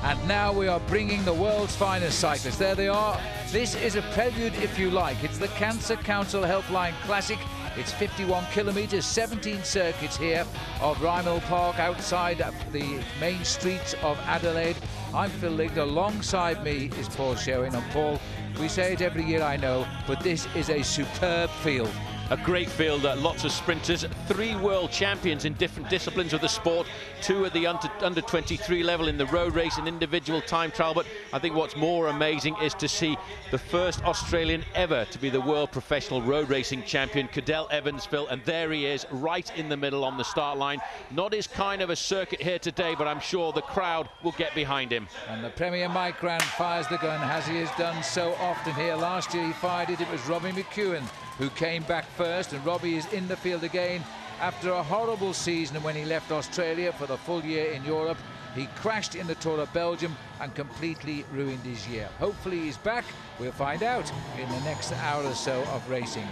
And now we are bringing the world's finest cyclists. There they are. This is a prelude, if you like. It's the Cancer Council Helpline Classic. It's 51 kilometres, 17 circuits here of Greipel Park outside the main streets of Adelaide. I'm Phil Ligg. Alongside me is Paul Sherwin. And Paul, we say it every year, I know, but this is a superb field. A great field, lots of sprinters, 3 world champions in different disciplines of the sport, 2 at the under 23 level in the road race and individual time trial. But I think what's more amazing is to see the first Australian ever to be the world professional road racing champion, Cadel Evans, Phil, and there he is right in the middle on the start line. Not his kind of a circuit here today, but I'm sure the crowd will get behind him. And the Premier Mike Grant fires the gun, as he has done so often here. Last year he fired it. It was Robbie McEwen who came back first, and Robbie is in the field again after a horrible season when he left Australia for the full year in Europe. He crashed in the Tour of Belgium and completely ruined his year. Hopefully he's back. We'll find out in the next hour or so of racing.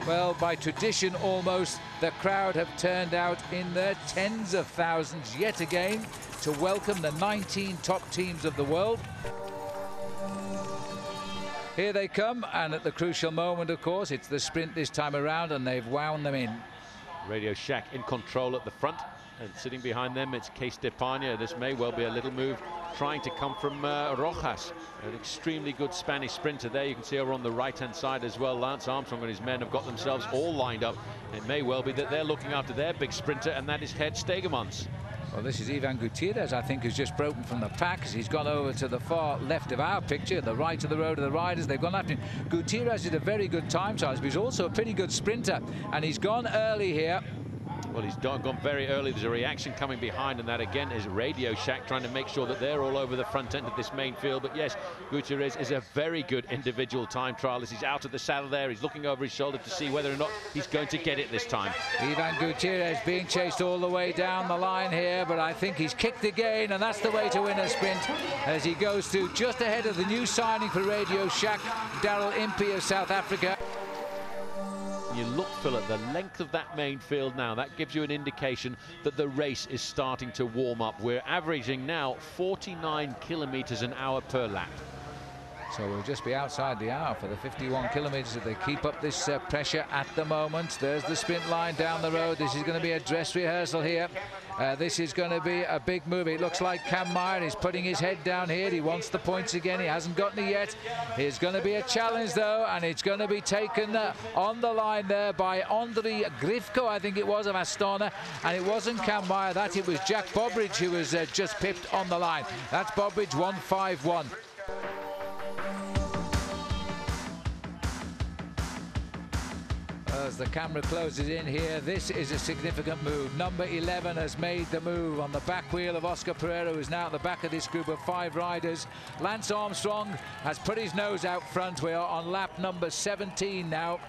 Well, by tradition almost, the crowd have turned out in their tens of thousands yet again to welcome the 19 top teams of the world. Here they come, and at the crucial moment, of course, it's the sprint this time around, and they've wound them in. Radio Shack in control at the front, and sitting behind them, it's Case d'Espagna. This may well be a little move trying to come from Rojas, an extremely good Spanish sprinter there. You can see over on the right-hand side as well, Lance Armstrong and his men have got themselves all lined up. It may well be that they're looking after their big sprinter, and that is Gert Steegmans. Well, this is Ivan Gutierrez, I think, who's just broken from the pack as he's gone over to the far left of our picture, the right of the road of the riders. They've gone after him. Gutierrez is a very good time trialist, but he's also a pretty good sprinter, and he's gone early here. Well, he's gone very early. There's a reaction coming behind, and that again is Radio Shack trying to make sure that they're all over the front end of this main field. But yes, Gutierrez is a very good individual time trialist. He's out of the saddle there. He's looking over his shoulder to see whether or not he's going to get it this time. Ivan Gutierrez being chased all the way down the line here, but I think he's kicked again, and that's the way to win a sprint as he goes through just ahead of the new signing for Radio Shack, Daryl Impey of South Africa. You look, Phil, at the length of that main field now. That gives you an indication that the race is starting to warm up. We're averaging now 49 kilometers an hour per lap. So we'll just be outside the hour for the 51 kilometers if they keep up this pressure at the moment. There's the sprint line down the road. This is going to be a dress rehearsal here. This is going to be a big move. It looks like Cam Meyer is putting his head down here. He wants the points again. He hasn't gotten it yet. It's going to be a challenge, though, and it's going to be taken on the line there by Andrei Grifko, I think it was, of Astana. And it wasn't Cam Meyer, it was Jack Bobridge who was just pipped on the line. That's Bobridge 151. As the camera closes in here, this is a significant move. Number 11 has made the move on the back wheel of Oscar Pereira, who's now at the back of this group of 5 riders. Lance Armstrong has put his nose out front. We are on lap number 17 now.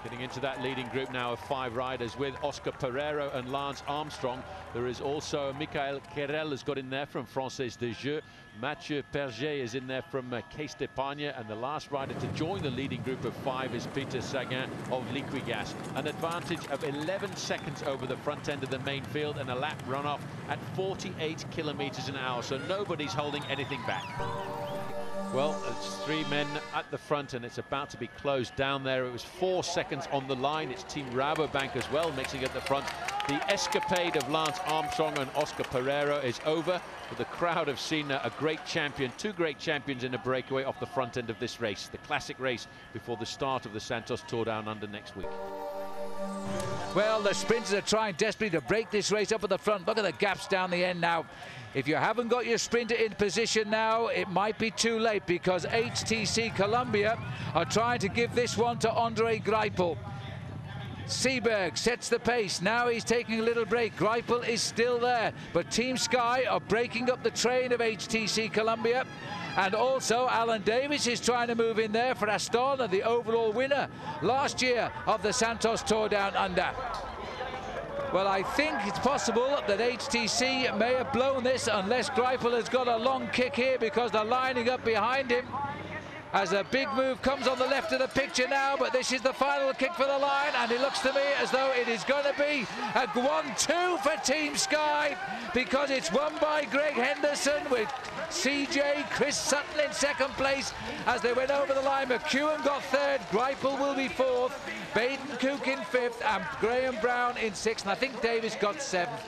Getting into that leading group now of 5 riders with Oscar Pereira and Lance Armstrong. There is also Michael Querel has got in there from Française des Jeux. Mathieu Perget is in there from Case d'Espagna, and the last rider to join the leading group of 5 is Peter Sagan of Liquigas. An advantage of 11 seconds over the front end of the main field, and a lap runoff at 48 kilometers an hour, so nobody's holding anything back. Well, it's 3 men at the front, and it's about to be closed down there. It was 4 seconds on the line. It's Team Rabobank as well mixing at the front. The escapade of Lance Armstrong and Oscar Pereira is over, but the crowd have seen a great champion, 2 great champions in a breakaway off the front end of this race, the classic race before the start of the Santos Tour Down Under next week. Well, the sprinters are trying desperately to break this race up at the front. Look at the gaps down the end now. If you haven't got your sprinter in position now, it might be too late, because HTC Columbia are trying to give this one to Andre Greipel. Seberg sets the pace. Now he's taking a little break. Greipel is still there, but Team Sky are breaking up the train of HTC Columbia. And also Allan Davis is trying to move in there for Astana, the overall winner last year of the Santos Tour Down Under. Well, I think it's possible that HTC may have blown this, unless Greipel has got a long kick here, because they're lining up behind him. as a big move comes on the left of the picture now, but this is the final kick for the line, and it looks to me as though it is going to be a 1-2 for Team Sky, because it's won by Greg Henderson with CJ Chris Sutton in second place as they went over the line. McEwen got third, Greipel will be fourth, Baden Cook in fifth, and Graham Brown in sixth, and I think Davis got seventh.